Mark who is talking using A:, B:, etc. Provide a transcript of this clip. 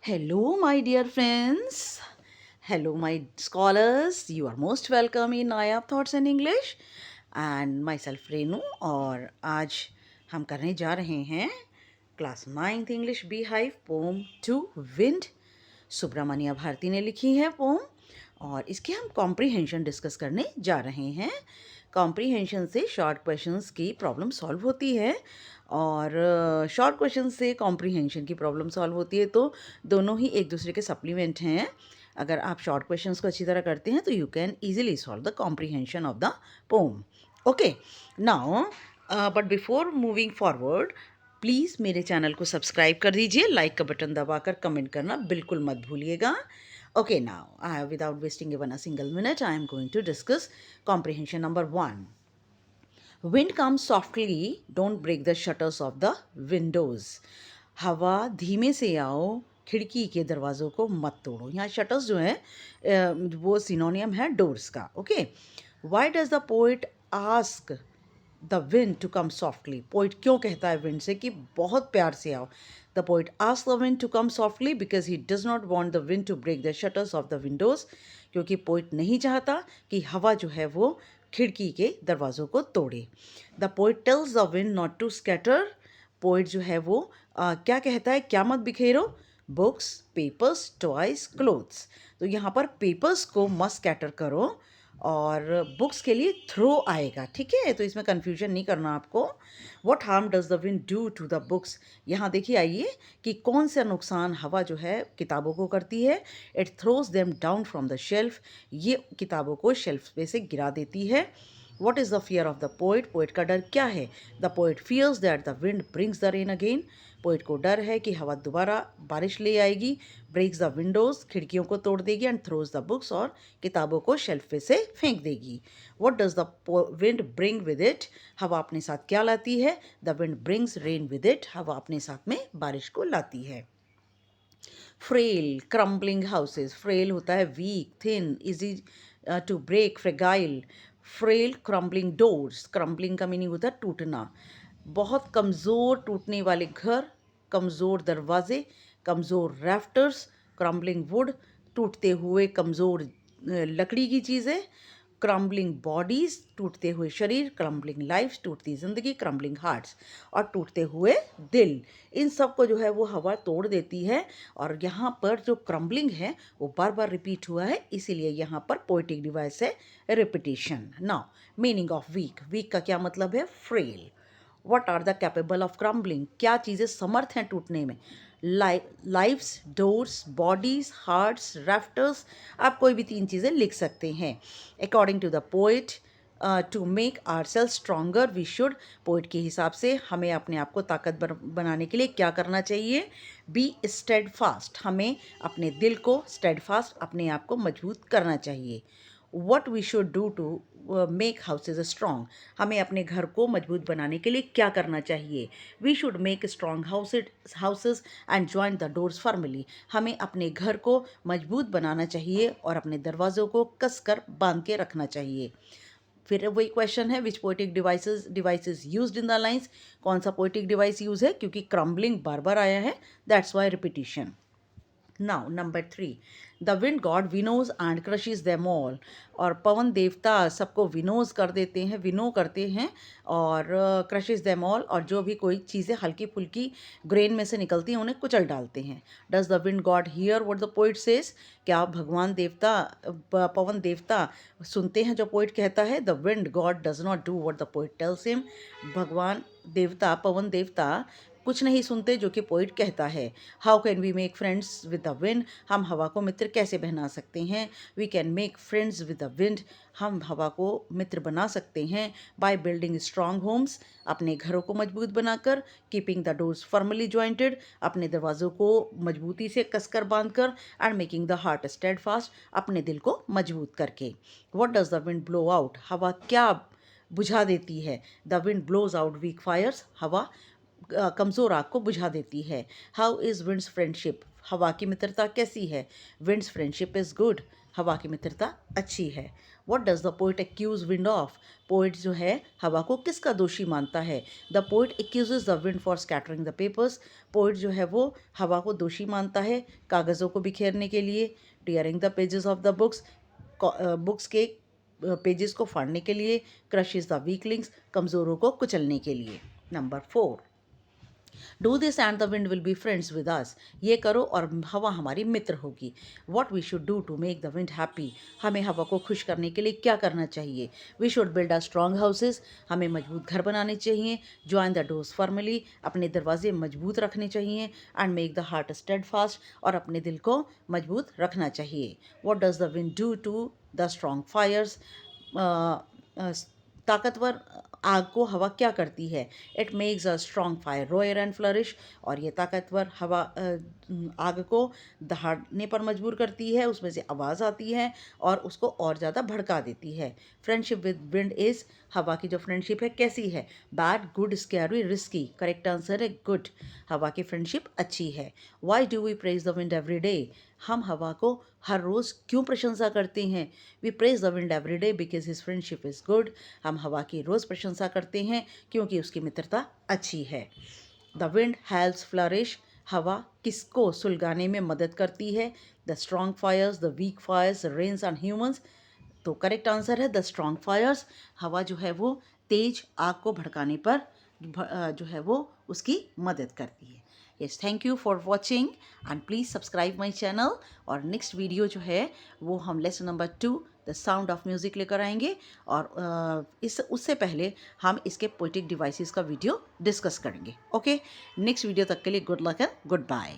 A: Hello, my dear friends. Hello, my scholars. You are most welcome in Nayab Thoughts in English. And myself Renu और आज हम करने जा रहे हैं class 9th English beehive poem two wind. Subramania Bharati ने लिखी है पोम और इसके हम कॉम्प्रीहेंशन डिस्कस करने जा रहे हैं। कॉम्प्रीहेंशन से शॉर्ट क्वेश्चंस की प्रॉब्लम सॉल्व होती है और शॉर्ट क्वेश्चन से कॉम्प्रीहेंशन की प्रॉब्लम सॉल्व होती है, तो दोनों ही एक दूसरे के सप्लीमेंट हैं। अगर आप शॉर्ट क्वेश्चंस को अच्छी तरह करते हैं तो you can easily solve the comprehension of the pome. Okay, now but before moving forward please मेरे चैनल को सब्सक्राइब कर दीजिए, लाइक का बटन दबाकर कमेंट करना बिल्कुल मत भूलिएगा। Okay, now, without wasting even a single minute, I am going to discuss comprehension number 1. Wind comes softly, don't break the shutters of the windows. हवा धीमे से आओ, खिड़की के दरवाज़ों को मत तोड़ो। यहाँ शटर्स जो है वो सिनोनियम है डोर्स का। Okay, why does the poet ask the wind to come softly? Poet क्यों कहता है विंड से कि बहुत प्यार से आओ? The poet ask the wind to come softly because he does not want the wind to break the shutters of the windows. क्योंकि पोइट नहीं चाहता कि हवा जो है वो खिड़की के दरवाज़ों को तोड़े। The poet tells the wind not to scatter. Poet जो है वो क्या कहता है? क्या मत बिखेरो? Books, papers, toys, clothes. तो यहाँ पर पेपर्स को मत स्कैटर करो और बुक्स के लिए थ्रो आएगा। ठीक है, तो इसमें कन्फ्यूजन नहीं करना आपको। What harm does the wind do to the books? यहाँ देखिए आइए कि कौन सा नुकसान हवा जो है किताबों को करती है। It throws them down from the shelf. ये किताबों को शेल्फ पे से गिरा देती है। What is the fear of the poet? Poet का डर क्या है? The poet fears that the wind brings the rain again. Poet को डर है कि हवा दोबारा बारिश ले आएगी। ब्रेक्स द विंडोज़, खिड़कियों को तोड़ देगी। एंड थ्रोज द बुक्स, और किताबों को शेल्फ पे से फेंक देगी। What does the wind bring with it? हवा अपने साथ क्या लाती है? The wind brings rain with it. हवा अपने साथ में बारिश को लाती है। Frail, crumbling houses. फ्रेल होता है weak, thin, easy to break, fragile. Frail crumbling doors. Crumbling का मीनिंग होता है टूटना। बहुत कमज़ोर टूटने वाले घर, कमज़ोर दरवाजे, कमज़ोर रैफ्टर्स। क्रम्बलिंग वुड, टूटते हुए कमज़ोर लकड़ी की चीज़ें। क्रम्बलिंग बॉडीज़, टूटते हुए शरीर। क्रम्बलिंग लाइफ, टूटती ज़िंदगी। क्रम्बलिंग हार्ट्स, और टूटते हुए दिल। इन सब को जो है वो हवा तोड़ देती है। और यहाँ पर जो क्रम्बलिंग है वो बार बार रिपीट हुआ है, इसीलिए यहाँ पर पोएटिक डिवाइस है repetition. Now meaning of weak. Weak का क्या मतलब है? Frail. What are the capable of crumbling? क्या चीज़ें समर्थ हैं टूटने में? Lives, doors, bodies, hearts, rafters. आप कोई भी 3 चीज़ें लिख सकते हैं। According to the poet, to make our self stronger we should. Poet के हिसाब से हमें अपने आप को ताकतवर बनाने के लिए क्या करना चाहिए? Be steadfast. हमें अपने दिल को स्टेड फास्ट, अपने आप को मजबूत करना चाहिए। What we should do to make houses strong? हमें अपने घर को मजबूत बनाने के लिए क्या करना चाहिए? We should make strong houses and join the doors firmly. हमें अपने घर को मजबूत बनाना चाहिए और अपने दरवाज़ों को कसकर बांध के रखना चाहिए। फिर वही क्वेश्चन है, which poetic devices used in the lines? कौन सा पोएटिक डिवाइस यूज है? क्योंकि क्रम्बलिंग बार बार आया है, that's why repetition. Now number 3, the wind god winnows and crushes them all. और पवन देवता सबको विनोज कर देते हैं, विनो करते हैं, और क्रशिज देम ऑल, और जो भी कोई चीज़ें हल्की फुल्की ग्रेन में से निकलती हैं उन्हें कुचल डालते हैं। Does the wind God here what the poet says? क्या भगवान देवता, पवन देवता सुनते हैं जो पोइट कहता है? The wind God does not do what the poet tells him. भगवान देवता, पवन देवता कुछ नहीं सुनते जो कि पोइट कहता है। How can we make friends with the wind? हम हवा को मित्र कैसे बना सकते हैं? We can make friends with the wind. हम हवा को मित्र बना सकते हैं बाय बिल्डिंग स्ट्रॉन्ग होम्स, अपने घरों को मजबूत बनाकर। Keeping the doors firmly jointed, अपने दरवाज़ों को मजबूती से कसकर बांधकर। And making the heart steadfast, अपने दिल को मजबूत करके। What does the wind blow out? हवा क्या बुझा देती है? The wind blows out weak fires. हवा कमज़ोर आग को बुझा देती है। How is wind's friendship? हवा की मित्रता कैसी है? Wind's friendship is good. हवा की मित्रता अच्छी है। What does the poet accuse wind of? Poet जो है हवा को किसका दोषी मानता है? The poet accuses the wind for scattering the papers. Poet जो है वो हवा को दोषी मानता है कागज़ों को बिखेरने के लिए, tearing the pages of the books, books के पेजेस को फाड़ने के लिए, क्रशेज द वीकलिंग्स, कमज़ोरों को कुचलने के लिए। Number 4, do this and the wind will be friends with us. ये करो और हवा हमारी मित्र होगी। What we should do to make the wind happy. हमें हवा को खुश करने के लिए क्या करना चाहिए? We should build a strong houses. हमें मजबूत घर बनाने चाहिए। Join the doors formally. अपने दरवाजे मजबूत रखने चाहिए। And make the heart steadfast. और अपने दिल को मजबूत रखना चाहिए। What does the wind do to the strong fires. ताकतवर आग को हवा क्या करती है? It makes a strong fire roar and flourish. और ये ताकतवर हवा आग को दहाड़ने पर मजबूर करती है, उसमें से आवाज़ आती है और उसको और ज़्यादा भड़का देती है। फ्रेंडशिप विद विंड इज़, हवा की जो फ्रेंडशिप है कैसी है? Bad, good, scary, risky. Correct answer है गुड। हवा की फ्रेंडशिप अच्छी है। Why do we praise the wind every day. हम हवा को हर रोज़ क्यों प्रशंसा करते हैं? We praise the wind every day because his friendship is good. हम हवा की रोज़ प्रशंसा करते हैं क्योंकि उसकी मित्रता अच्छी है। The wind helps flourish. हवा किसको सुलगाने में मदद करती है? The strong fires, the weak fires, rains and humans. तो करेक्ट आंसर है द स्ट्रॉन्ग फायर्स। हवा जो है वो तेज आग को भड़काने पर जो है वो उसकी मदद करती है। Yes, thank you for watching and please subscribe my channel. और नेक्स्ट वीडियो जो है वो हम lesson number 2 the sound of music लेकर आएंगे। और उससे पहले हम इसके पोएटिक डिवाइसेस का वीडियो डिस्कस करेंगे। ओके, नेक्स्ट वीडियो तक के लिए good luck and good bye.